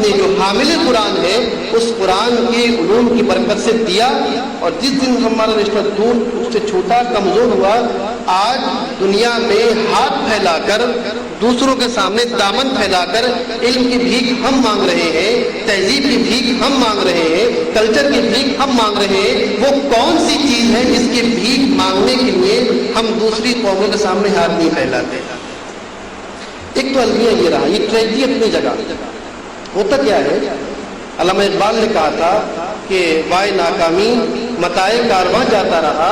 نے جو حامل قرآن ہے اس قرآن کے علوم کی برکت سے دیا، اور جس دن ہمارا رشتہ دور اس سے چھوٹا کمزور ہوا، آج دنیا میں ہاتھ پھیلا کر دوسروں کے سامنے دامن پھیلا کر علم کی بھیک ہم مانگ رہے ہیں، تہذیب کی بھیک ہم مانگ رہے ہیں، کلچر کی بھیک ہم مانگ رہے ہیں۔ وہ کون سی چیز ہے جس کی بھیک مانگنے کے لیے ہم دوسری قوموں کے سامنے ہاتھ نہیں پھیلاتے؟ ایک تو المیہ یہ رہا، یہ ٹریجڈی اپنی جگہ۔ ہوتا کیا ہے، علامہ اقبال نے کہا تھا کہ وائے ناکامی متائے کارواں جاتا رہا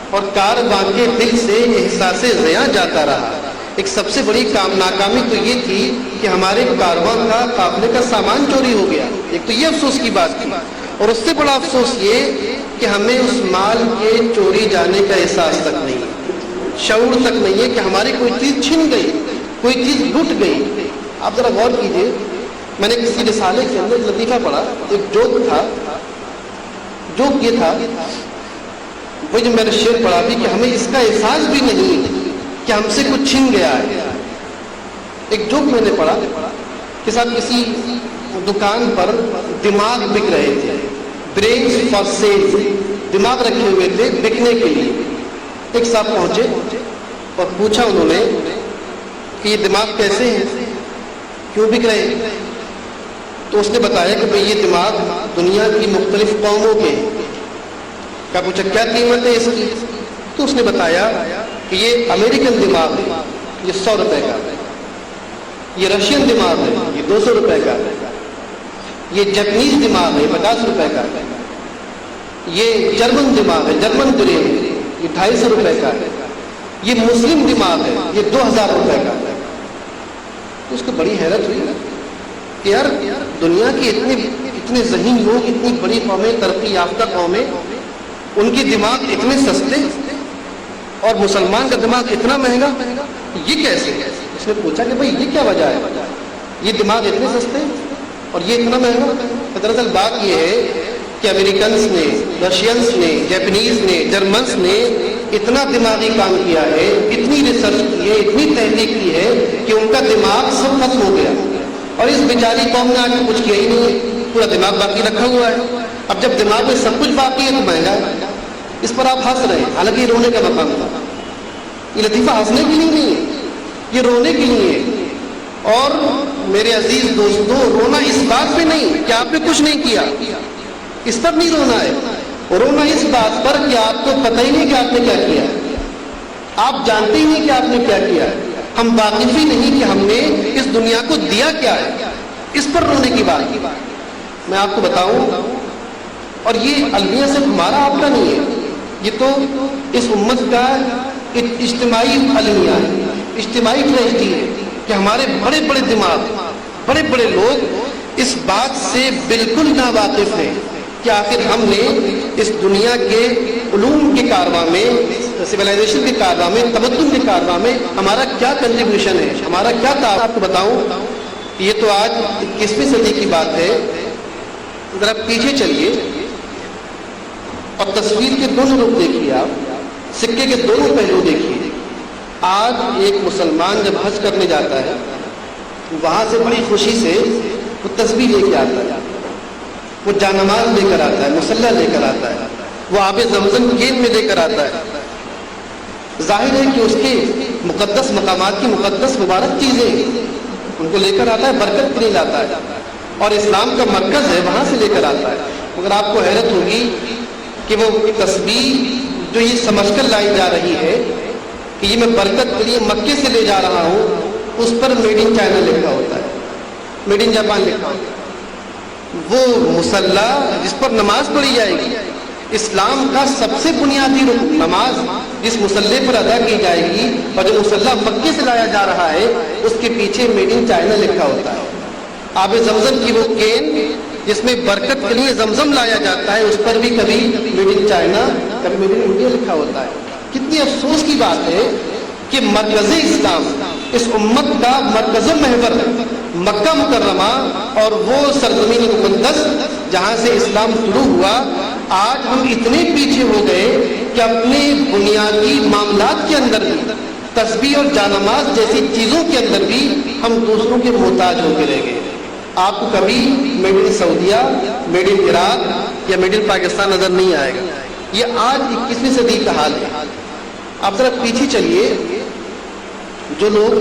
اور کارواں کے دل سے احساس زیاں جاتا رہا۔ ایک سب سے بڑی ناکامی تو یہ تھی کہ ہمارے کارواں کا قافلے کا سامان چوری ہو گیا، ایک تو یہ افسوس کی بات تھی، اور اس سے بڑا افسوس یہ کہ ہمیں اس مال کے چوری جانے کا احساس تک نہیں ہے، شعور تک نہیں ہے کہ ہماری کوئی چیز چھن گئی، کوئی چیز لٹ گئی۔ آپ ذرا غور کیجئے، میں نے کسی رسالے کے اندر لطیفہ پڑھا، ایک جوک تھا، جوک یہ تھا، وہ جو میں نے شعر پڑھا بھی کہ ہمیں اس کا احساس بھی نہیں کہ ہم سے کچھ چھن گیا ہے۔ ایک جوک میں نے پڑھا کہ صاحب کسی دکان پر دماغ بک رہے تھے، برینز فار سیل، دماغ رکھے ہوئے تھے بکنے کے لیے۔ ایک صاحب پہنچے اور پوچھا انہوں نے کہ یہ دماغ کیسے ہیں، کیوں بک رہے ہیں؟ تو اس نے بتایا کہ بھئی یہ دماغ دنیا کی مختلف قوموں کے ہیں۔ کیا پوچھا کیا قیمت ہے اس کی؟ تو اس نے بتایا کہ یہ امریکن دماغ ہے، یہ 100 روپے کا ہے، یہ رشین دماغ ہے، یہ 200 روپے کا ہے، یہ جاپنیز دماغ ہے، 50 روپے کا ہے، یہ جرمن دماغ ہے، جرمن برین ہے، یہ 250 روپے کا ہے، یہ مسلم دماغ ہے، یہ 2000 روپے کا ہے۔ تو اس کو بڑی حیرت ہوئی کہ یار دنیا کے اتنے ذہین لوگ، اتنی بڑی قومیں، ترقی یافتہ قومیں، ان کے دماغ اتنے سستے اور مسلمان کا دماغ اتنا مہنگا، یہ کیسے؟ اس نے پوچھا کہ بھئی یہ کیا وجہ ہے، یہ دماغ اتنے سستے اور یہ اتنا مہنگا؟ دراصل بات یہ ہے کہ امریکنس نے، رشینس نے، جاپنیز نے، جرمنس نے اتنا دماغی کام کیا ہے، اتنی ریسرچ کی ہے، اتنی تحقیق کی ہے کہ ان کا دماغ سب ختم ہو گیا، اور اس بیچاری قوم نے آج کچھ کیا ہی نہیں ہے، پورا دماغ باقی رکھا ہوا ہے۔ اب جب دماغ میں سب کچھ باقی ہے تو مہنگا ہے۔ اس پر آپ ہنس رہے ہیں، حالانکہ یہ رونے کا مقام تھا۔ یہ لطیفہ ہنسنے کے لیے نہیں ہے، یہ رونے کے لیے ہے۔ اور میرے عزیز دوستوں، رونا اس بات پہ نہیں کہ آپ نے کچھ نہیں کیا، اس پر نہیں رونا ہے، رونا اس بات پر کہ آپ کو پتہ ہی نہیں کہ آپ نے کیا کیا، آپ جانتے ہی نہیں کہ آپ نے کیا کیا، ہم واقف ہی نہیں کہ ہم نے اس دنیا کو دیا کیا ہے، اس پر رونے کی بات۔ میں آپ کو بتاؤں، اور یہ المیہ صرف ہمارا آپ کا نہیں ہے، یہ تو اس امت کا اجتماعی المیہ ہے، اجتماعی ٹریجڈی ہے کہ ہمارے بڑے بڑے دماغ، بڑے بڑے لوگ اس بات سے بالکل ناواقف ہیں کہ آخر ہم نے اس دنیا کے علوم کے کارواں میں، سویلائزیشن کے کارواں میں، تمدن کے کارواں میں ہمارا کیا کنٹریبیوشن ہے، ہمارا کیا تعاون۔ آپ کو بتاؤں، یہ تو آج 21ویں صدی کی بات ہے، ذرا پیچھے چلیے اور تصویر کے دونوں رخ دیکھیے، آپ سکے کے دونوں پہلو دیکھیے۔ آج ایک مسلمان جب حج کرنے جاتا ہے، وہاں سے بڑی خوشی سے وہ تصویر لے کے آتا ہے، وہ جانماز لے کر آتا ہے، مصلی لے کر آتا ہے، وہ آب زمزم گیند میں لے کر آتا ہے۔ ظاہر ہے کہ اس کے مقدس مقامات کی مقدس مبارک چیزیں ان کو لے کر آتا ہے، برکت کے لیے لاتا ہے، اور اسلام کا مرکز ہے وہاں سے لے کر آتا ہے۔ مگر آپ کو حیرت ہوگی کہ وہ تصویر جو یہ سمجھ کر لائی جا رہی ہے کہ یہ میں برکت کے لیے مکے سے لے جا رہا ہوں، اس پر میڈ ان چائنا لکھا ہوتا ہے، میڈ ان جاپان لکھا ہوتا ہے۔ وہ مصلی جس پر نماز پڑھی جائے گی، اسلام کا سب سے بنیادی رکن نماز جس مصلی پر ادا کی جائے گی، اور جو مصلی مکے سے لایا جا رہا ہے اس کے پیچھے میڈ ان چائنا لکھا ہوتا ہے۔ آب زمزم کی وہ کین جس میں برکت کے لیے زمزم لایا جاتا ہے، اس پر بھی کبھی میڈ ان چائنا، کبھی میڈ ان انڈیا لکھا ہوتا ہے۔ کتنی افسوس کی بات ہے کہ مرکز اسلام، اس امت کا مرکز و محور مکہ مکرمہ اور وہ سرزمین مقدس جہاں سے اسلام شروع ہوا، آج ہم اتنے پیچھے ہو گئے کہ اپنے بنیادی معاملات کے اندر بھی، تسبیح اور جانماز جیسی چیزوں کے اندر بھی ہم دوسروں کے محتاج ہو کے رہ گئے۔ آپ کو کبھی made in Saudi, made in Iraq یا میڈ ان پاکستان نظر نہیں آئے گا. یہ آج 21ویں صدی کا حال ہے. آپ ذرا پیچھے چلیے. جو لوگ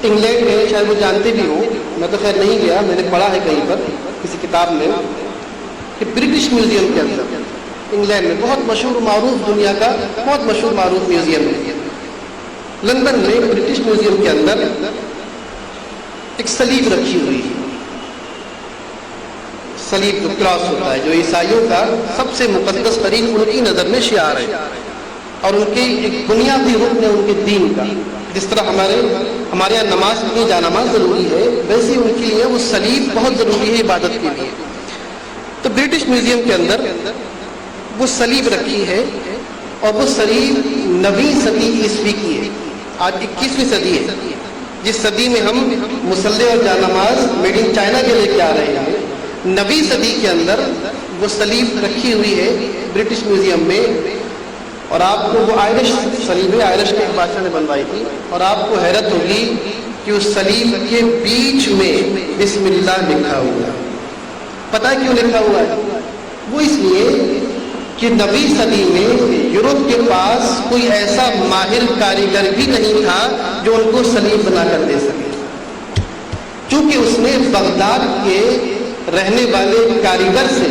انگلینڈ میں شاید وہ جانتے بھی ہوں، میں تو خیر نہیں گیا، میں نے پڑھا ہے کہیں پر کسی کتاب میں کہ برٹش میوزیم کے اندر انگلینڈ میں بہت مشہور و معروف، دنیا کا بہت مشہور معروف میوزیم ہے. لندن میں برٹش میوزیم کے اندر ایک صلیب رکھی ہوئی ہے. صلیب جو کراس ہوتا ہے، جو عیسائیوں کا سب سے مقدس ترین ان کی نظر میں شعار ہے اور ان کی ایک بنیادی رکن ہے ان کے دین کا. جس طرح ہمارے یہاں نماز کی جانماز ضروری ہے، ویسے ان کے لیے وہ صلیب بہت ضروری ہے عبادت کے لیے. تو برٹش میوزیم کے اندر وہ صلیب رکھی ہے اور وہ صلیب 9ویں صدی عیسوی کی ہے. آج 21ویں صدی ہے. جس صدی میں ہم مصلی اور جانماز میڈ ان چائنا کے لے کے آ رہے ہیں، 9ویں صدی کے اندر وہ صلیب رکھی ہوئی ہے برٹش میوزیم میں. اور آپ کو وہ آئرش صلیب ہے، آئرش کے ایک بادشاہ نے بنوائی تھی. اور آپ کو حیرت ہوگی کہ اس صلیب کے بیچ میں بسم اللہ لکھا ہوا ہے. پتہ ہے کیوں لکھا ہوا ہے؟ وہ اس لیے کہ 9ویں صدی میں یورپ کے پاس کوئی ایسا ماہر کاریگر بھی نہیں تھا جو ان کو صلیب بنا کر دے سکے. چونکہ اس نے بغداد کے رہنے والے کاریگر سے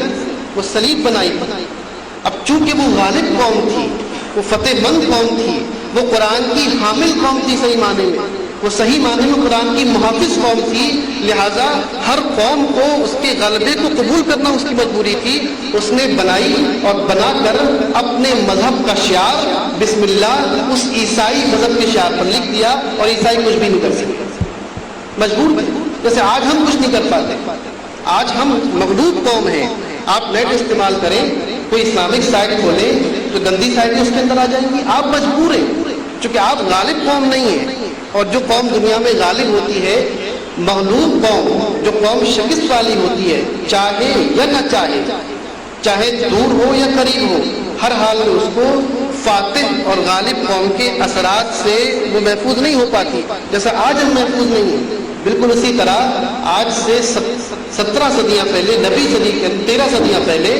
وہ صلیب بنائی تھی. اب چونکہ وہ غالب قوم تھی، وہ فتح مند قوم تھی، وہ قرآن کی حامل قوم تھی، صحیح معنی میں وہ صحیح معنی میں قرآن کی محافظ قوم تھی، لہٰذا ہر قوم کو اس کے غلبے کو قبول کرنا اس کی مجبوری تھی. اس نے بنائی اور بنا کر اپنے مذہب کا شعار بسم اللہ اس عیسائی مذہب کے شعار پر لکھ دیا اور عیسائی کچھ بھی نہیں کر سکے، مجبور تھے. جیسے آج ہم کچھ نہیں کر پاتے. آج ہم مغلوب قوم ہیں. آپ نیٹ استعمال کریں، کوئی اسلامک سائٹ کھولیں تو گندی سائٹیں اس کے اندر آ جائیں گی. آپ مجبور ہیں چونکہ آپ غالب قوم نہیں ہیں. اور جو قوم دنیا میں غالب ہوتی ہے، مغلوب قوم، جو قوم شکست والی ہوتی ہے، چاہے یا نہ چاہے، چاہے دور ہو یا قریب ہو، ہر حال میں اس کو فاتح اور غالب قوم کے اثرات سے وہ محفوظ نہیں ہو پاتی. جیسا آج ہم محفوظ نہیں ہیں، بالکل اسی طرح آج سے 17 صدیاں پہلے، 9ویں صدی کے 13 صدیاں پہلے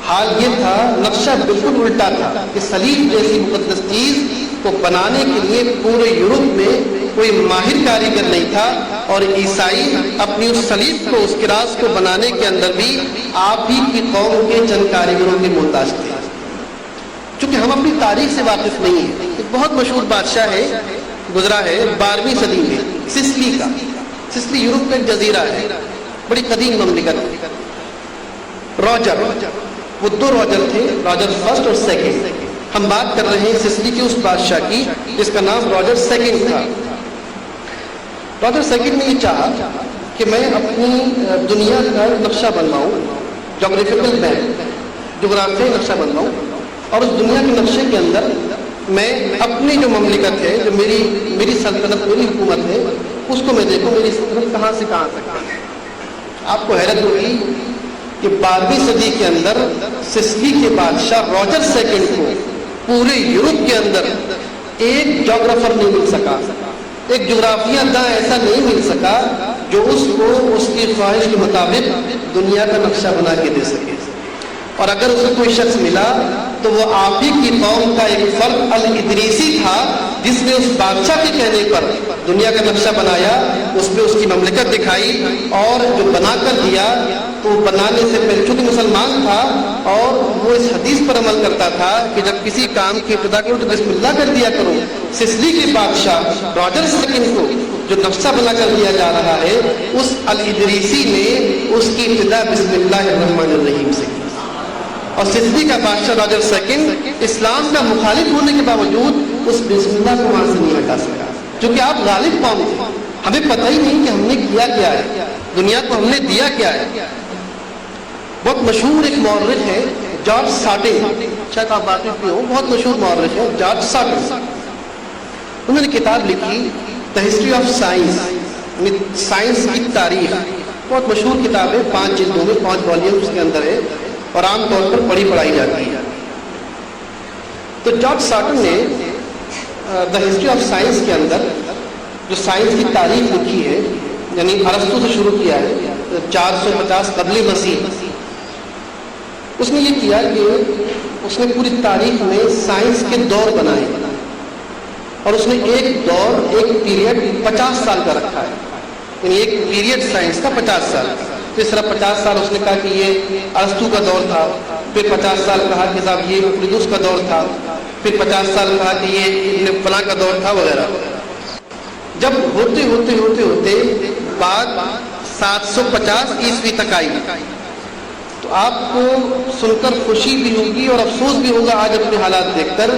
حال یہ تھا، نقشہ بالکل الٹا تھا کہ صلیب جیسی مقدس چیز کو بنانے کے لیے پورے یورپ میں کوئی ماہر کاریگر نہیں تھا. اور عیسائی اپنی اس صلیب کو، اس کراس کو بنانے کے اندر بھی آپ ہی کی قوم کے چند کاریگروں کے محتاج تھے. چونکہ ہم اپنی تاریخ سے واقف نہیں ہیں. ایک بہت مشہور بادشاہ ہے، گزرا ہے 12ویں صدی میں، سسلی کا. سسلی یورپ کا ایک جزیرہ ہے، بڑی قدیم مملکت. راجر، وہ 2 راجر تھے، راجر فرسٹ اور سیکنڈ. ہم بات کر رہے ہیں سسلی کے اس بادشاہ کی جس کا نام راجر سیکنڈ تھا. راجر سیکنڈ نے یہ چاہا کہ میں اپنی دنیا کا نقشہ بنواؤں، جغرافیکل میپ، جغرافیائی نقشہ بنواؤں، اور اس دنیا کے نقشے کے اندر میں اپنی جو مملکت ہے، جو میری سلطنت، میری حکومت ہے، اس کو میں دیکھوں میری سلطنت کہاں سے کہاں تک ہے. آپ کو حیرت ہوگی کہ 12ویں صدی کے اندر سسلی کے بادشاہ راجر سیکنڈ کو پورے یورپ کے اندر ایک جغرافر نہیں مل سکا، ایک جغرافیہ داں ایسا نہیں مل سکا جو اس کو اس کی خواہش کے مطابق دنیا کا نقشہ بنا کے دے سکے. اور اگر اسے کوئی شخص ملا تو وہ آپ ہی کی قوم کا ایک فرد الادریسی تھا جس نے اس بادشاہ کے کہنے پر دنیا کا نقشہ بنایا، اس پہ اس کی مملکت دکھائی اور جو بنا کر دیا تو بنانے سے پہلے چونکہ مسلمان تھا اور وہ اس حدیث پر عمل کرتا تھا کہ جب کسی کام کی ابتدا کرو تو بسم اللہ کر دیا کرو. سسلی کے بادشاہ راجر سیکنڈ کو جو نقشہ بنا کر دیا جا رہا ہے، اس الادریسی نے اس کی ابتدا بسم اللہ الرحمن الرحیم سے کی. اور سسلی کا بادشاہ راجر سیکنڈ اسلام کا مخالف ہونے کے باوجود اس بسم اللہ کو وہاں سے نہیں ہٹا سکا، کیونکہ آپ غالب قوم تھے. ہمیں پتہ ہی نہیں کہ ہم نے کیا کیا ہے، دنیا کو ہم نے دیا کیا ہے. بہت مشہور ایک مورخ ہے جارج ساٹن، شاید آپ واقف بھی ہو، بہت مشہور مورخ ہے جارج ساٹن. انہوں نے کتاب لکھی the history of science, science کی تاریخ. بہت مشہور کتاب ہے، 5 جلدوں میں، 5 والیوم اس کے اندر ہے اور عام طور پر پڑھائی جاتی ہے. تو جارج ساٹن نے دا ہسٹری آف سائنس کے اندر جو سائنس کی تاریخ لکھی ہے یعنی ارسطو سے شروع کیا ہے 450 قبل مسیح. اس نے یہ کیا کہ اس نے پوری تاریخ میں سائنس کے دور بنائے اور اس نے ایک دور ایک پیریڈ 50 سال کا رکھا ہے. یعنی ایک پیریڈ سائنس کا 50 سال. اس طرح 50 سال اس نے کہا کہ یہ ارسطو کا دور تھا, پھر 50 سال کہا کہ صاحب یہ یوکلیدس کا دور تھا, پھر 50 سال کہا کہ یہ ابن فلاں کا دور تھا وغیرہ. جب ہوتے ہوتے ہوتے ہوتے بعد 750 عیسوی تک آئی تو آپ کو سن کر خوشی بھی ہوگی اور افسوس بھی ہوگا آج اپنے حالات دیکھ کر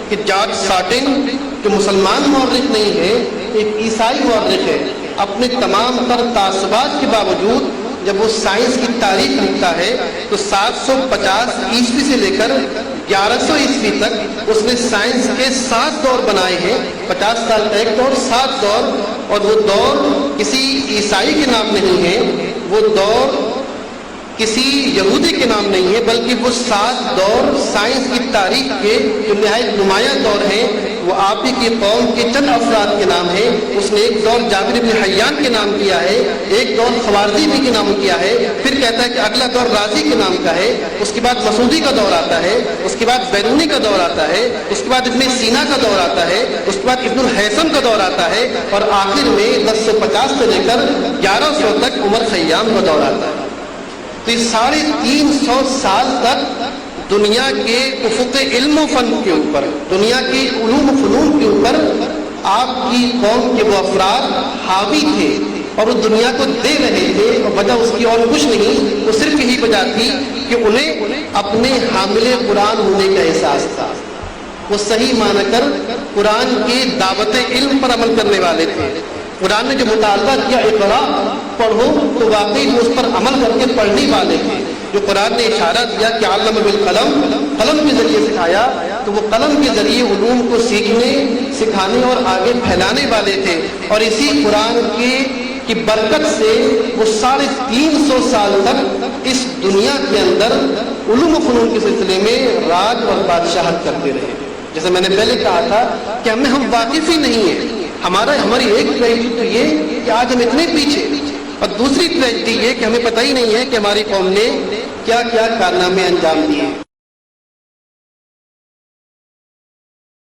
کہ جارج سارٹن جو مسلمان مورخ نہیں ہے, ایک عیسائی مورخ ہے, اپنے تمام تر تعصبات کے باوجود جب وہ سائنس کی تاریخ لکھتا ہے تو 750 عیسوی سے لے کر 1100 عیسوی تک اس نے سائنس کے 7 دور بنائے ہیں. 50 سال کا ایک دور, 7 دور, اور وہ دور کسی عیسائی کے نام نہیں ہے, وہ دور کسی یہودی کے نام نہیں ہے, بلکہ وہ 7 دور سائنس کی تاریخ کے جو نہایت نمایاں دور ہیں وہ آپ ہی کی قوم کے چند افراد کے نام ہیں. اس نے ایک دور جابر بن حیان کے نام کیا ہے, ایک دور خوارزمی کے نام کیا ہے, پھر کہتا ہے کہ اگلا دور رازی کے نام کا ہے, اس کے بعد مسعودی کا دور آتا ہے, اس کے بعد بیرونی کا دور آتا ہے, اس کے بعد ابن سینا کا دور آتا ہے, اس کے بعد ابن الحیثم کا دور آتا ہے, اور آخر میں 1050 سے لے کر 1100 تک عمر خیام کا دور آتا ہے. تو یہ 350 سال تک دنیا کے افق علم و فن کے اوپر, دنیا کے علوم و فنون کے اوپر آپ کی قوم کے وہ افراد حاوی تھے اور وہ دنیا کو دے رہے تھے, اور وجہ اس کی اور کچھ نہیں, وہ صرف یہی وجہ تھی کہ انہیں اپنے حامل قرآن ہونے کا احساس تھا. وہ صحیح مانا کر قرآن کی دعوت علم پر عمل کرنے والے تھے. قرآن نے جو مطالبہ کیا اقرا پڑھو, تو واقعی اس پر عمل کر کے پڑھنے والے تھے. جو قرآن نے اشارہ دیا کہ علم بالقلم, قلم کے ذریعے سکھایا, تو وہ قلم کے ذریعے علوم کو سیکھنے, سکھانے اور آگے پھیلانے والے تھے. اور اسی قرآن کی برکت سے وہ 350 سال تک اس دنیا کے اندر علوم و فنون کے سلسلے میں راج اور بادشاہت کرتے رہے. جیسے میں نے پہلے کہا تھا کہ ہم واقف ہی نہیں ہیں. ہماری ایک ٹریجڈی تو یہ کہ آج ہم اتنے پیچھے, اور دوسری ٹریجڈی یہ کہ ہمیں پتہ ہی نہیں ہے کہ ہماری قوم نے کیا کیا کارنامے انجام دیے.